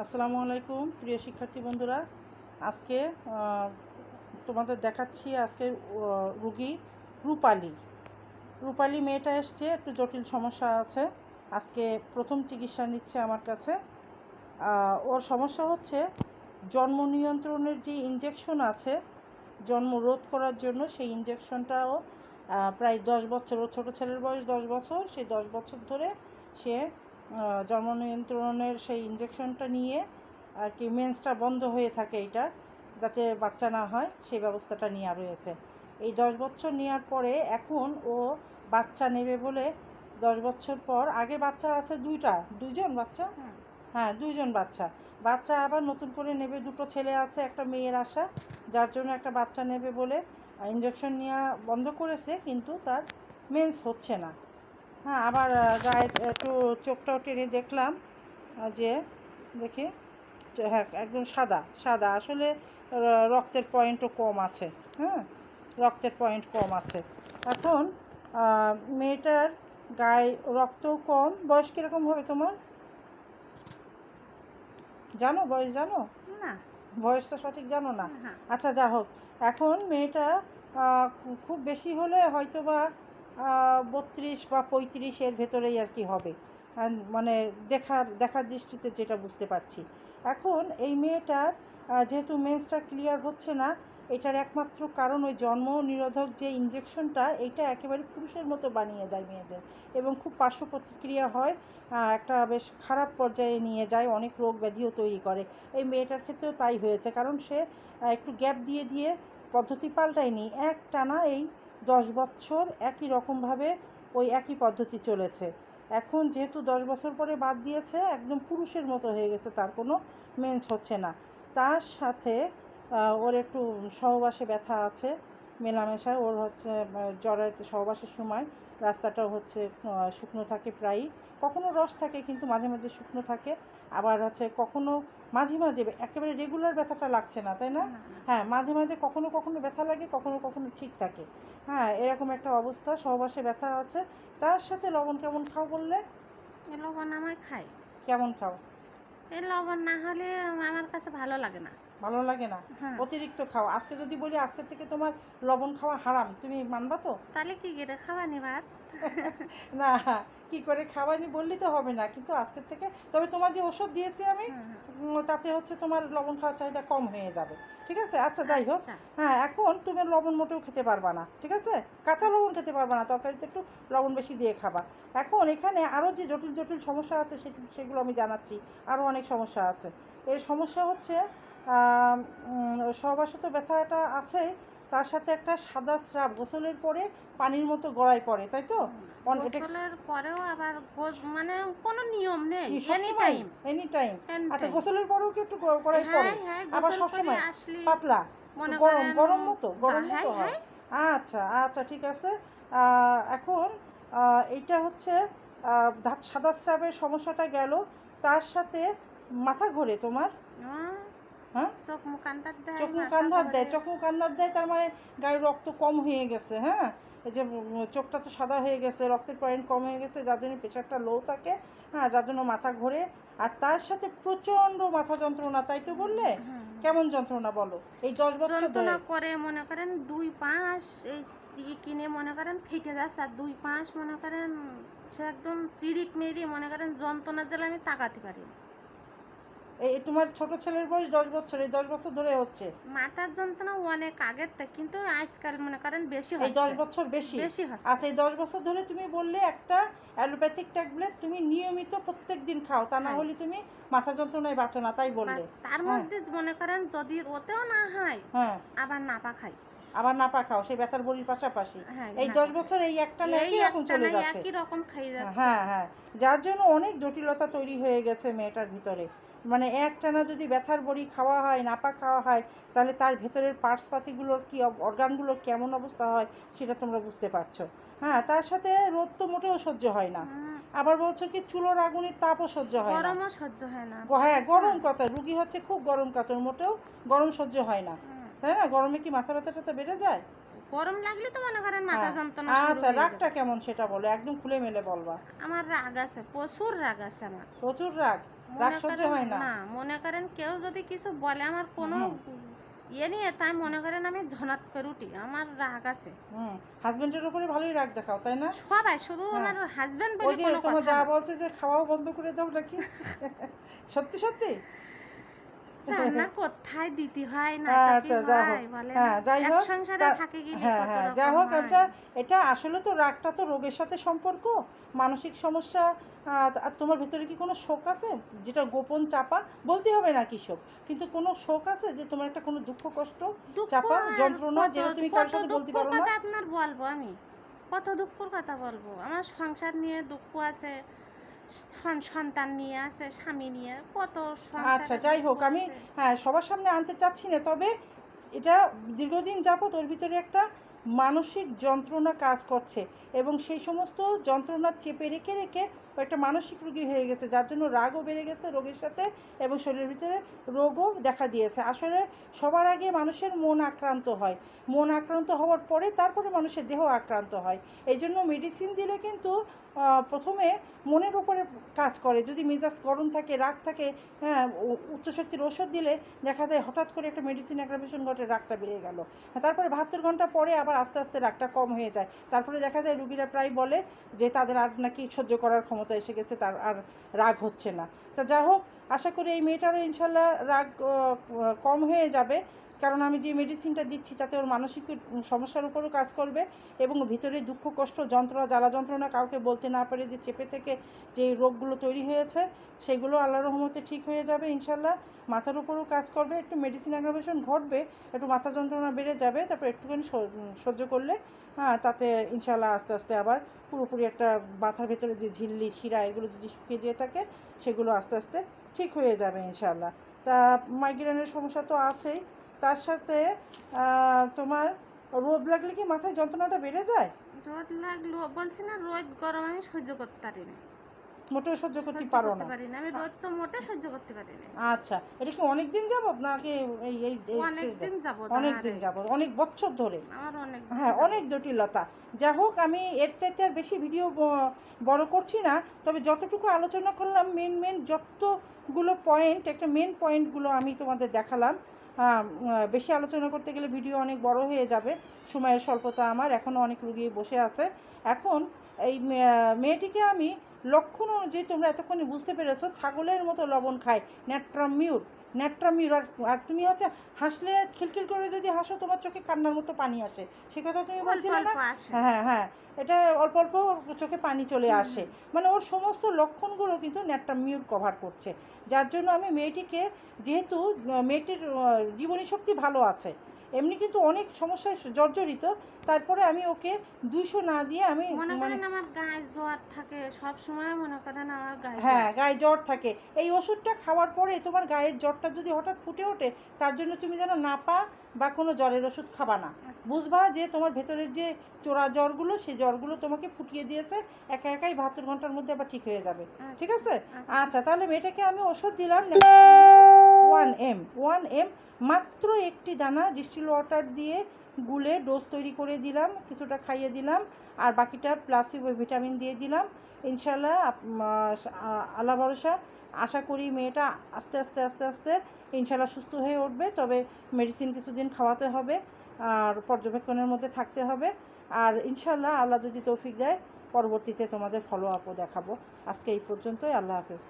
আসসালামু আলাইকুম প্রিয় শিক্ষার্থী বন্ধুরা। আজকে তোমাদের দেখাচ্ছি আজকে রুগী রূপালী। রূপালী মেয়েটা এসছে, একটু জটিল সমস্যা আছে। আজকে প্রথম চিকিৎসা নিচ্ছে আমার কাছে। ওর সমস্যা হচ্ছে জন্ম নিয়ন্ত্রণের যে ইঞ্জেকশন আছে জন্ম রোধ করার জন্য, সেই ইঞ্জেকশনটাও প্রায় 10 বছর, ওর ছোটো ছেলের বয়স 10 বছর, সেই 10 বছর ধরে সে জন্ম নিয়ন্ত্রণের সেই ইঞ্জেকশনটা নিয়ে আর কি মেন্সটা বন্ধ হয়ে থাকে, এইটা যাতে বাচ্চা না হয় সেই ব্যবস্থাটা নেওয়া রয়েছে। এই 10 বছর নেওয়ার পরে এখন ও বাচ্চা নেবে বলে 10 বছর পর, আগে বাচ্চা আছে দুইজন বাচ্চা, হ্যাঁ 2জন বাচ্চা আবার নতুন করে নেবে। 2টো ছেলে আছে, একটা মেয়ের আশা, যার জন্য একটা বাচ্চা নেবে বলে ইঞ্জেকশন নেওয়া বন্ধ করেছে, কিন্তু তার মেন্স হচ্ছে না। হ্যাঁ, আবার গায়ে একটু চোখটাও টেনে দেখলাম যে দেখি, হ্যাঁ একদম সাদা আসলে রক্তের পয়েন্টও কম আছে। হ্যাঁ, রক্তের পয়েন্ট কম আছে। এখন মেয়েটার গায়ে রক্তও কম। বয়স কীরকম হবে তোমার জানো? বয়স জানো না, বয়সটা সঠিক জানো না? আচ্ছা, যা হোক, এখন মেয়েটা খুব বেশি হলে হয়তো বা 32 বা 35 ভেতরেই আর কি হবে, মানে দেখার দৃষ্টিতে যেটা বুঝতে পারছি। এখন এই মেয়েটার যেহেতু মেন্সটা ক্লিয়ার হচ্ছে না, এটার একমাত্র কারণ ওই জন্ম নিরোধক যে ইঞ্জেকশনটা, এইটা একেবারে পুরুষের মতো বানিয়ে দেয় মেয়েদের, এবং খুব পার্শ্ব প্রতিক্রিয়া হয়, একটা বেশ খারাপ পর্যায়ে নিয়ে যায়, অনেক রোগ ব্যাধিও তৈরি করে। এই মেয়েটার ক্ষেত্রেও তাই হয়েছে, কারণ সে একটু গ্যাপ দিয়ে দিয়ে পদ্ধতি পাল্টায়নি, একটানা এই 10 বছর একই রকমভাবে ওই একই পদ্ধতি চলেছে। এখন যেহেতু 10 বছর পরে বাদ দিয়েছে, একদম পুরুষের মতো হয়ে গেছে, তার কোনো মেন্স হচ্ছে না। তার সাথে ওর একটু সহবাসে ব্যথা আছে, মেলামেশায় ওর হচ্ছে জরায়ুতে সহবাসের সময় রাস্তাটা হচ্ছে শুকনো থাকে প্রায়ই, কখনো রস থাকে কিন্তু মাঝে মাঝে শুকনো থাকে। আবার হচ্ছে কখনো মাঝে মাঝে একেবারে রেগুলার ব্যথাটা লাগছে না, তাই না? হ্যাঁ, মাঝে মাঝে কখনো কখনো ব্যথা লাগে, কখনো কখনো ঠিক থাকে। হ্যাঁ, এরকম একটা অবস্থা, সহবাসে ব্যথা আছে। তার সাথে লবণ কেমন খাও বললে? লবণ আমার খাই। কেমন খাও? এই লবণ না হলে আমার কাছে ভালো লাগে না। ভালো লাগে না? অতিরিক্ত খাও। আজকে যদি বলি আজকে থেকে তোমার লবণ খাওয়া হারাম, তুমি মানবা তো? তাহলে কি করে খাওয়ানি ভাত? না, কি করে খাওয়ানি বললি তো হবে না, কিন্তু আজকের থেকে, তবে তোমার যে ওষুধ দিয়েছি আমি, তাতে হচ্ছে তোমার লবণ খাওয়ার চাহিদা কম হয়ে যাবে, ঠিক আছে? আচ্ছা, যাই হোক, হ্যাঁ এখন তুমি লবণ মোটেও খেতে পারবা না, ঠিক আছে? কাঁচা লবণ খেতে পারবা না, তরকারিতে একটু লবণ বেশি দিয়ে খাবা। এখন এখানে আরও যে জটিল জটিল সমস্যা আছে সেগুলো আমি জানাচ্ছি। আরও অনেক সমস্যা আছে। এর সমস্যা হচ্ছে সহবাসে তো ব্যথাটা আছে, তার সাথে একটা সাদা স্রাব গোসলের পরে পানির মতো গড়ায় পড়ে, তাই তো? গোসলের পরেও আবার মানে কোনো নিয়ম নেই, এনি টাইম। আচ্ছা, গোসলের পরেও কি একটু গড়ায় পড়ে? আবার সবসময় পাতলা গরম মতো হয়? আচ্ছা আচ্ছা, ঠিক আছে। এখন এইটা হচ্ছে সাদা স্রাবের সমস্যাটা গেল, তার সাথে মাথা ঘোরে তোমার? হ্যাঁ, চোখ মুখ আন্ধার দেয়, তার মানে গায়ে রক্ত কম হয়ে গেছে। হ্যাঁ, এই যে চোখটা তো সাদা হয়ে গেছে, রক্তের পয়েন্ট কম হয়ে গেছে, যার জন্য প্রেশারটা লো থাকে। হ্যাঁ, যার জন্য মাথা ঘোরে। আর তার সাথে প্রচণ্ড মাথা যন্ত্রণা, তাই তো বললে? কেমন যন্ত্রণা বলো? এই 10 বছর ধরে করে মনে করেন 2 পাশ এই কিনে মনে করেন ফেটে যাচ্ছে, আর 2 পাশ মনে করেন সে একদম চিড়িক মেরি, মনে করেন যন্ত্রণার জন্য আমি তাকাতে পারি। এই তোমার ছোট ছেলের বয়স 10 বছর, এই 10 বছর ধরে হচ্ছে মাথার যন্ত্রণা অনেক আগের থেকে, কিন্তু আজকাল মনে করেন বেশি হচ্ছে, এই 10 বছর বেশি হচ্ছে। আচ্ছা, এই 10 বছর ধরে তুমি বললে একটা অ্যালোপ্যাথিক ট্যাবলেট তুমি নিয়মিত প্রত্যেক দিন খাও, তা না হলে তুমি মাথা যন্ত্রণায় বাঁচো না, তাই বললে? তার মধ্যে মনে করেন যদি ওতেও না হয়, হ্যাঁ আবার নাপা খাই, সেই ব্যথার বড়ির পাশাপাশি এই 10 বছর এই একটা না একই রকম চলে যাচ্ছে, একই রকম খাই যাচ্ছে। হ্যাঁ হ্যাঁ, যার জন্য অনেক জটিলতা তৈরি হয়ে গেছে মেয়েটার ভিতরে। মানে একটানা যদি ব্যথার বড়ি খাওয়া হয়, নাপা খাওয়া হয়, তাহলে তার ভেতরের পার্টস পাতিগুলোর কি অর্গানগুলোর কেমন অবস্থা হয় সেটা তোমরা বুঝতে পারছো। হ্যাঁ, তার সাথে রোদ তো মোটেও সহ্য হয় না। আবার বলছো কি চুলোর আগুনের তাপও সহ্য হয় না, গরমও সহ্য হয় না। হ্যাঁ, গরম কথা, রুগী হচ্ছে খুব গরম কাতর, মোটেও গরম সহ্য হয় না, তাই না? গরমে কি মাথা ব্যথাটা বেড়ে যায়? গরম লাগলে তো মনে করেন মাথা যন্ত্রণা। আচ্ছা, রাগটা কেমন সেটা বলো, একদম খুলে মেলে বলবা। আমার রাগ আছে, প্রচুর রাগ আছে আমার। প্রচুর রাগ? রাগ মনে সহ্য করেন হয় না? না, মনে করেন কেউ যদি কিছু বলে আমার কোনো হুম। ইয়ে নিয়ে, তাই মনে করেন আমি ঝনাত করে উঠি, আমার রাগ আছে। হাজবেন্ডের উপরে ভালোই রাগ দেখাও, তাই না? সবাই, শুধু হ্যাঁ। আমার হাজবেন্ড ওই বলে যে কোনো তোমার কথা যা না। বলছে যে খাওয়াও বন্ধ করে দাও নাকি? সত্যি সত্যি? রান্না কোথায় দিতে হয় না তা কি আচ্ছা, যা হোক। হয় বলেন? হ্যাঁ, যাই এক হোক। সংসারে থাকে গেলে হ্যাঁ, কত হ্যাঁ, যাই রকম হোক। হয়। এটা আসলে তো রাগটা তো রোগের সাথে সম্পর্ক, মানসিক সমস্যা। আর তোমার ভিতরে কি কোনো শোক আছে যেটা গোপন চাপা? বলতে হবে না কি শোক, কিন্তু কোনো শোক আছে যে তোমার একটা কোনো দুঃখ কষ্ট দুঃখ চাপা আর যন্ত্রণা কত যেটা তুমি কত কারোর সাথে বলতে দুঃখর পারো না? কথা আপনার বলবো আমি? কত দুঃখর কথা বলবো? আমার সংসার নিয়ে দুঃখ আছে, সন্তান নিয়ে আছে, স্বামী নিয়ে কত আচ্ছা, সংসারে যাই দুঃখ হোক। আমি আছে। হ্যাঁ, সবার সামনে আনতে চাচ্ছি না, তবে এটা দীর্ঘদিন যাবত ওর ভিতরে একটা মানসিক যন্ত্রণা কাজ করছে, এবং সেই সমস্ত যন্ত্রণা চেপে রেখে রেখে ও একটা মানসিক রোগী হয়ে গেছে, যার জন্য রাগও বেড়ে গেছে রোগের সাথে, এবং শরীরের ভিতরে রোগও দেখা দিয়েছে। আসলে সবার আগে মানুষের মন আক্রান্ত হয়, মন আক্রান্ত হওয়ার পরে তারপরে মানুষের দেহ আক্রান্ত হয়। এই জন্য মেডিসিন দিলে কিন্তু প্রথমে মনের উপরে কাজ করে। যদি মেজাজ গরম থাকে, রাগ থাকে, হ্যাঁ, উচ্চশক্তির ওষুধ দিলে দেখা যায় হঠাৎ করে একটা মেডিসিন অ্যাগ্রাভেশন ঘটে, রাগটা বেড়ে গেল। তারপরে 72 ঘন্টা পরে আবার আস্তে আস্তে রাগটা কম হয়ে যায়। তারপরে দেখা যায় রুগীরা প্রায় বলে যে তাদের আর নাকি সহ্য করার ক্ষমতা এসে গেছে, তার আর রাগ হচ্ছে না। তা যা হোক, আশা করি এই মেয়েটারও ইনশাল্লাহ রাগ কম হয়ে যাবে, কারণ আমি যে মেডিসিনটা দিচ্ছি তাতে ওর মানসিক সমস্যার উপরও কাজ করবে, এবং ভিতরে দুঃখ কষ্ট যন্ত্রণা জ্বালা যন্ত্রণা কাউকে বলতে না পারে যে চেপে থেকে যে রোগগুলো তৈরি হয়েছে সেগুলো আল্লাহর রহমতে ঠিক হয়ে যাবে ইনশাল্লাহ। মাথার উপরও কাজ করবে, একটু মেডিসিন অ্যাগ্রাভেশন ঘটবে, একটু মাথা যন্ত্রণা বেড়ে যাবে, তারপর একটুখানি সহ্য করলে হ্যাঁ, তাতে ইনশাল্লাহ আস্তে আস্তে আবার পুরোপুরি একটা মাথার ভেতরে যে ঝিল্লি শিরা এগুলো যদি শুকিয়ে যেয়ে থাকে সেগুলো আস্তে আস্তে ঠিক হয়ে যাবে ইনশাল্লাহ। তা মাইগ্রেনের সমস্যা তো আছেই, তার সাথে তোমার রোদ লাগলে কি মাথায় যন্ত্রণাটা বেড়ে যায়? রোদ লাগলো, বলছি না, রোদ গরম আমি সহ্য করতে পারি না। মোটেও সহ্য করতে সহ্য পারো করতে না? পারি না, আমি রোদ তো মোটে সহ্য করতে পারি না। আচ্ছা, এটা কি অনেক দিন যাবত নাকি এই এই এই অনেক দিন যাবত। অনেক দিন যাবত, অনেক বছর ধরে? আমার অনেক দিন হ্যাঁ, যাবত। অনেক জটিলতা। যা হোক, আমি এর চাইতে আর বেশি ভিডিও বড় করছি না, তবে যতটুকু আলোচনা করলাম মেন যতগুলো পয়েন্ট, একটা মেন পয়েন্টগুলো আমি তোমাদের দেখালাম। বেশি আলোচনা করতে গেলে ভিডিও অনেক বড় হয়ে যাবে, সময়ের স্বল্পতা আমার, এখনও অনেক রুগী বসে আছে। এখন এই মেয়েটিকে আমি লক্ষণ অনুযায়ী, তোমরা এতক্ষণে বুঝতে পেরেছো, ছাগলের মতো লবণ খায়, ন্যাট্রামিউর। আর তুমি হচ্ছে হাসলে খিলখিল করে যদি হাসো তোমার চোখে কান্নার মতো পানি আসে, সে কথা তুমি বলছিলে না? হ্যাঁ, হ্যাঁ, এটা অল্প অল্প ওর চোখে পানি চলে আসে। মানে ওর সমস্ত লক্ষণগুলো কিন্তু ন্যাট্রামিউর কভার করছে, যার জন্য আমি মেয়েটিকে, যেহেতু মেয়েটির জীবনী শক্তি ভালো আছে, এমনি কিন্তু অনেক সমস্যায় জর্জরিত, তারপরে আমি ওকে 200 না দিয়ে আমি মনে মানে করেন আমার গায়ে জ্বর থাকে সব সময়, মনে করেন আমার গায়ে হ্যাঁ, জ্বর। গায়ে জ্বর থাকে। এই ওষুধটা খাওয়ার পরে তোমার গায়ের জ্বরটা যদি হঠাৎ ফুটে ওঠে, তার জন্য তুমি যেন নাপা বা কোনো জ্বরের ওষুধ খাবা না। বুঝবা যে তোমার ভেতরের যে চোরা জ্বরগুলো, সেই জ্বরগুলো তোমাকে ফুটিয়ে দিয়েছে, একা একাই 72 ঘন্টার মধ্যে আবার ঠিক হয়ে যাবে। ঠিক আছে? আচ্ছা, তাহলে মেয়েটাকে আমি ওষুধ দিলাম 1M মাত্র একটি দানা ডিস্টিল ওয়াটার দিয়ে গুলে ডোজ তৈরি করে দিলাম, কিছুটা খাইয়ে দিলাম, আর বাকিটা প্লাসিবো ভিটামিন দিয়ে দিলাম। ইনশাল্লাহ আল্লাহ ভরসা, আশা করি মেয়েটা আস্তে আস্তে আস্তে আস্তে ইনশাল্লাহ সুস্থ হয়ে উঠবে, তবে মেডিসিন কিছুদিন খাওয়াতে হবে আর পর্যবেক্ষণের মধ্যে থাকতে হবে, আর ইনশাল্লাহ আল্লাহ যদি তৌফিক দেয় পরবর্তীতে তোমাদের ফলো আপও দেখাবো। আজকে এই পর্যন্তই, আল্লাহ হাফেজ।